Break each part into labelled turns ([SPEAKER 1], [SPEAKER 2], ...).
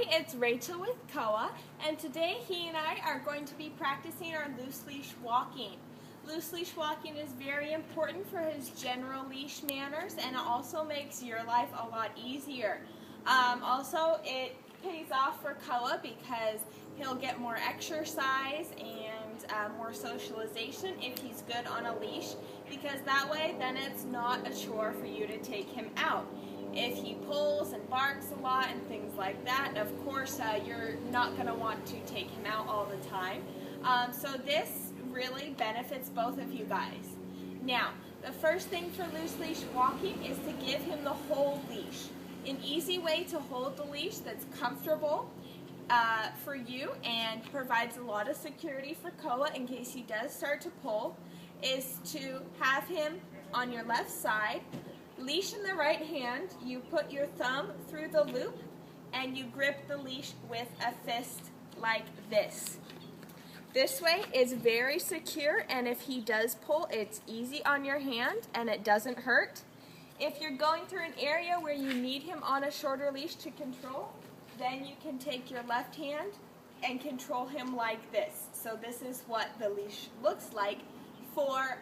[SPEAKER 1] Hi, it's Rachel with Koa, and today he and I are going to be practicing our loose leash walking. Loose leash walking is very important for his general leash manners, and it also makes your life a lot easier. Also, it pays off for Koa because he'll get more exercise and more socialization if he's good on a leash, because that way then it's not a chore for you to take him out. If he pulls and barks a lot and things like that, of course you're not going to want to take him out all the time. So this really benefits both of you guys. Now, the first thing for loose leash walking is to give him the whole leash. An easy way to hold the leash that's comfortable for you and provides a lot of security for Koa in case he does start to pull is to have him on your left side. Leash in the right hand, you put your thumb through the loop and you grip the leash with a fist like this. This way is very secure, and if he does pull, it's easy on your hand and it doesn't hurt. If you're going through an area where you need him on a shorter leash to control, then you can take your left hand and control him like this. So this is what the leash looks like for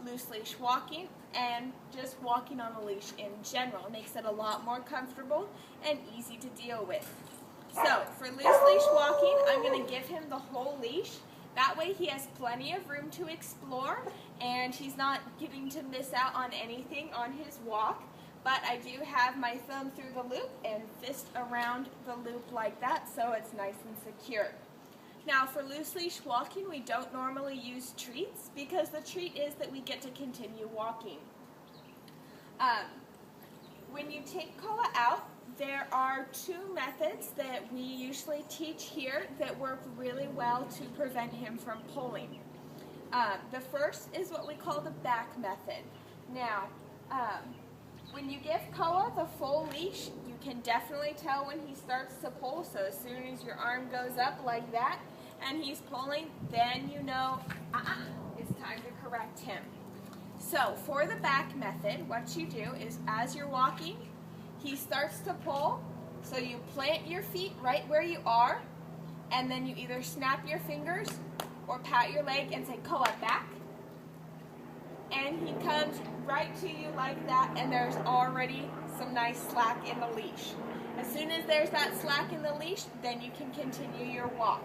[SPEAKER 1] loose leash walking and just walking on a leash in general. It makes it a lot more comfortable and easy to deal with. So for loose leash walking, I'm going to give him the whole leash. That way he has plenty of room to explore and he's not getting to miss out on anything on his walk. But I do have my thumb through the loop and fist around the loop like that, so it's nice and secure. Now for loose leash walking, we don't normally use treats because the treat is that we get to continue walking. When you take Koa out, there are two methods that we usually teach here that work really well to prevent him from pulling. The first is what we call the back method. Now, when you give Koa the full leash, you can definitely tell when he starts to pull. So as soon as your arm goes up like that and he's pulling, then you know it's time to correct him. So for the back method, what you do is as you're walking, he starts to pull. So you plant your feet right where you are, and then you either snap your fingers or pat your leg and say, Koa, back. And he comes right to you like that, and there's already some nice slack in the leash. As soon as there's that slack in the leash, then you can continue your walk.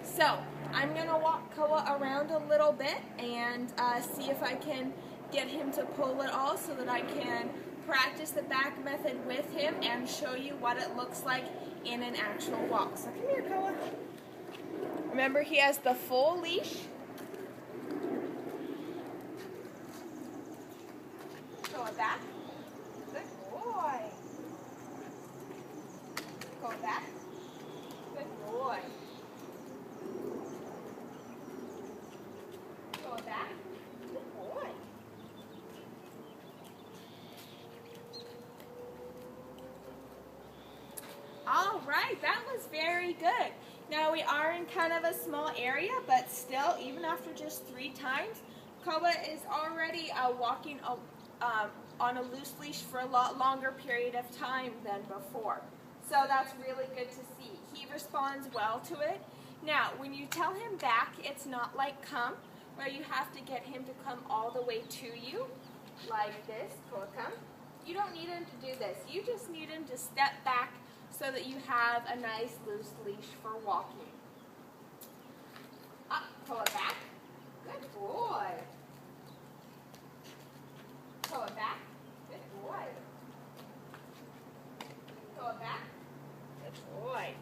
[SPEAKER 1] So I'm going to walk Koa around a little bit and see if I can get him to pull it all so that I can practice the back method with him and show you what it looks like in an actual walk. So come here, Koa. Remember, he has the full leash. Go back. Good boy. Go back. Good boy. Go back. Good boy. All right, that was very good. Now we are in kind of a small area, but still, even after just 3 times, Koa is already walking on a loose leash for a lot longer period of time than before. So that's really good to see. He responds well to it. Now, when you tell him back, it's not like come, where you have to get him to come all the way to you, like this. Koa, come. You don't need him to do this. You just need him to step back so that you have a nice loose leash for walking. Up, Koa, back. Good boy. Koa, back. Good boy. Koa, back. Good boy.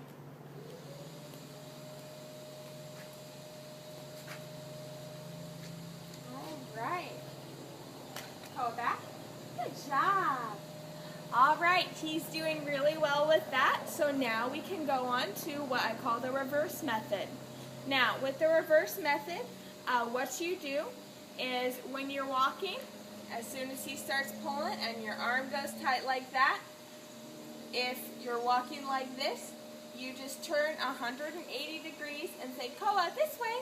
[SPEAKER 1] All right. Koa, back. Good job. All right, he's doing really well with that. So now we can go on to what I call the reverse method. Now, with the reverse method, what you do is when you're walking, as soon as he starts pulling and your arm goes tight like that, if you're walking like this, you just turn 180 degrees and say, Koa, this way,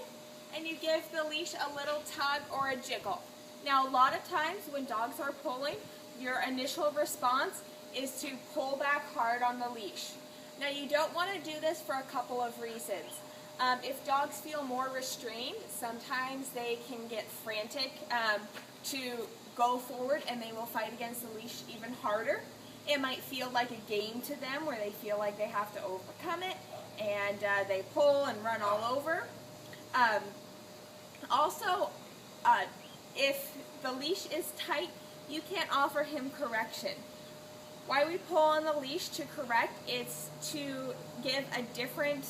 [SPEAKER 1] and you give the leash a little tug or a jiggle. Now, a lot of times when dogs are pulling, your initial response is to pull back hard on the leash. Now you don't want to do this for a couple of reasons. If dogs feel more restrained, sometimes they can get frantic to go forward and they will fight against the leash even harder. It might feel like a game to them where they feel like they have to overcome it and they pull and run all over. Also, if the leash is tight, you can't offer him correction. Why we pull on the leash to correct, it's to give a different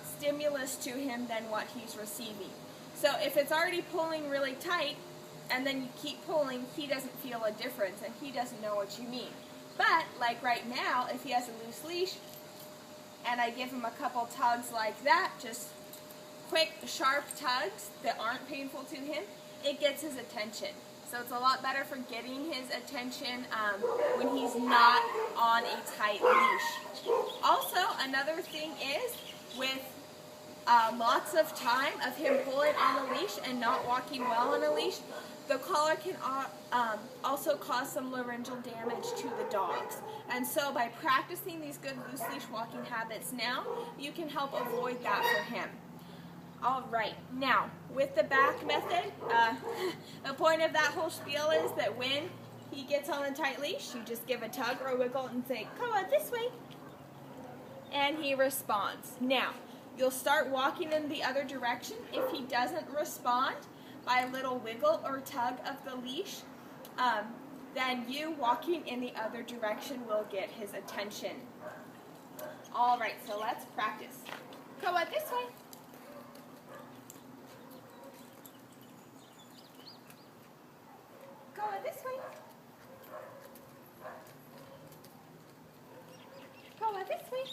[SPEAKER 1] stimulus to him than what he's receiving. So if it's already pulling really tight and then you keep pulling, he doesn't feel a difference and he doesn't know what you mean. But like right now, if he has a loose leash and I give him a couple tugs like that, just quick, sharp tugs that aren't painful to him, it gets his attention. So it's a lot better for getting his attention when he's not on a tight leash. Also, another thing is with lots of time of him pulling on a leash and not walking well on a leash, the collar can also cause some laryngeal damage to the dogs. And so by practicing these good loose leash walking habits now, you can help avoid that for him. All right, now with the back method, the point of that whole spiel is that when he gets on a tight leash, you just give a tug or a wiggle and say, come on this way, and he responds. Now, you'll start walking in the other direction. If he doesn't respond by a little wiggle or tug of the leash, then you walking in the other direction will get his attention. All right, so let's practice. Come on this way. Go this way. Go this way.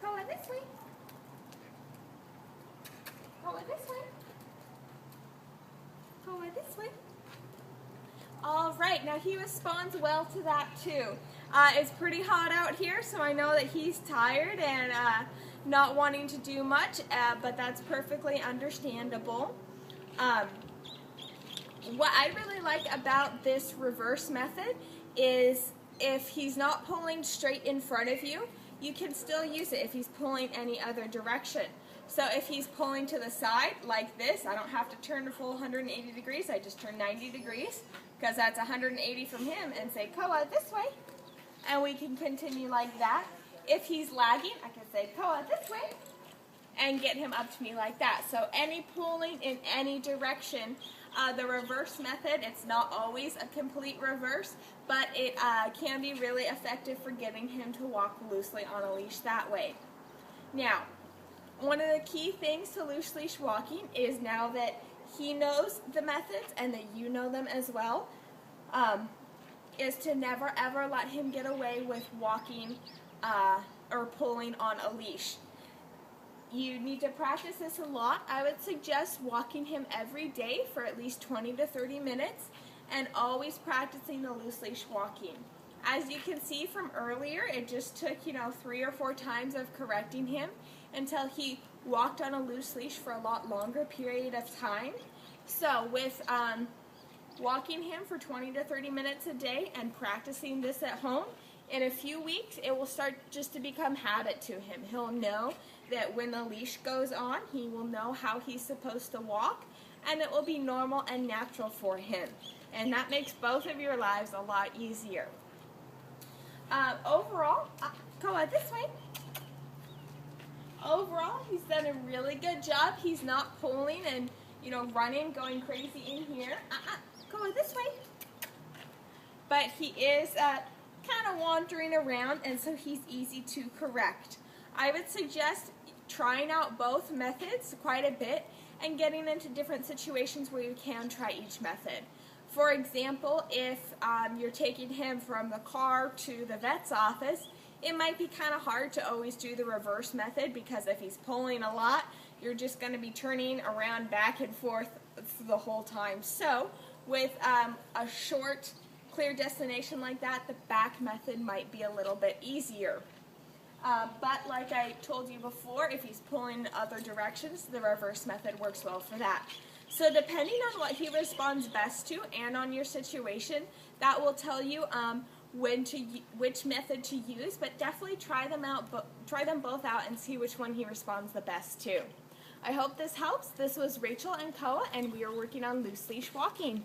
[SPEAKER 1] Go this way. Go this way. Go this way. All right, now he responds well to that too. It's pretty hot out here, so I know that he's tired and not wanting to do much, but that's perfectly understandable. What I really like about this reverse method is if he's not pulling straight in front of you, you can still use it if he's pulling any other direction. So if he's pulling to the side like this, I don't have to turn the full 180 degrees, I just turn 90 degrees because that's 180 from him and say, Koa, this way. And we can continue like that. If he's lagging, I can say, Koa, this way, and get him up to me like that. So any pulling in any direction, the reverse method, it's not always a complete reverse, but it can be really effective for getting him to walk loosely on a leash that way. Now, one of the key things to loose leash walking is now that he knows the methods and that you know them as well, is to never ever let him get away with walking or pulling on a leash. You need to practice this a lot. I would suggest walking him every day for at least 20 to 30 minutes and always practicing the loose leash walking. As you can see from earlier, it just took 3 or 4 times of correcting him until he walked on a loose leash for a lot longer period of time. So with walking him for 20 to 30 minutes a day and practicing this at home, in a few weeks it will start just to become habit to him. He'll know that when the leash goes on, he will know how he's supposed to walk, and it will be normal and natural for him. And that makes both of your lives a lot easier. Overall, go this way. Overall, he's done a really good job. He's not pulling and running, going crazy in here. Go this way. But he is kind of wandering around, and so he's easy to correct. I would suggest trying out both methods quite a bit and getting into different situations where you can try each method. For example, if you're taking him from the car to the vet's office, it might be kind of hard to always do the reverse method because if he's pulling a lot, you're just going to be turning around back and forth the whole time. So with a short, clear destination like that, the back method might be a little bit easier. But like I told you before, if he's pulling in other directions, the reverse method works well for that. So depending on what he responds best to and on your situation, that will tell you which method to use, but definitely try them both out and see which one he responds the best to. I hope this helps. This was Rachel and Koa, and we are working on loose leash walking.